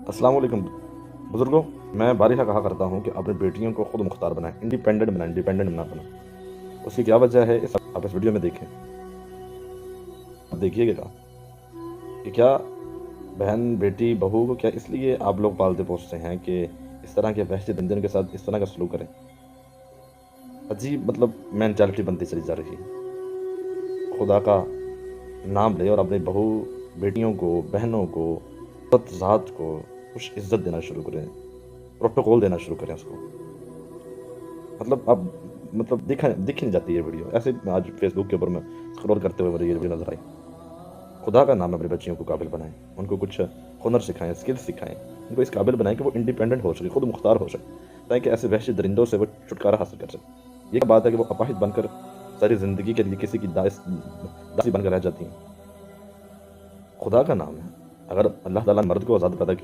السلام علیکم بزرگوں، میں بارہا کہا کرتا ہوں کہ اپنی بیٹیوں کو خود مختار بنائیں، انڈیپینڈنٹ بنائیں، ڈیپینڈنٹ نہ بنائیں۔ اس کی کیا وجہ ہے آپ اس ویڈیو میں دیکھیں، آپ دیکھیے گا کہ کیا بہن، بیٹی، بہو کو کیا اس لیے آپ لوگ پالتے پوستے ہیں کہ اس طرح کے وحشی درندوں کے ساتھ اس طرح کا سلوک کریں؟ عجیب مینٹالٹی بنتی چلی جا رہی ہے۔ خدا کا نام لے اور اپنی بہو، بیٹیوں کو، بہنوں کو، ذات کو کچھ عزت دینا شروع کریں، پروٹوکول دینا شروع کریں اس کو۔ اب دکھ نہیں جاتی ہے ویڈیو ایسے آج فیس بک کے اوپر میں اسکرول کرتے ہوئے مجھے یہ ویڈیو نظر آئی۔ خدا کا نام اپنی بچیوں کو قابل بنائیں، ان کو کچھ ہنر سکھائیں، اسکل سکھائیں، ان کو اس قابل بنائیں کہ وہ انڈیپینڈنٹ ہو سکے، خود مختار ہو سکے، تاکہ ایسے وحشی درندوں سے وہ چھٹکارا حاصل کر سکے۔ یہ کیا بات ہے کہ وہ اپاہج بن کر ساری زندگی کے لیے کسی کی داسی بن کر رہ جاتی ہیں۔ خدا کا نام ہے، اگر اللہ تعالیٰ نے مرد کو آزاد پیدا کیا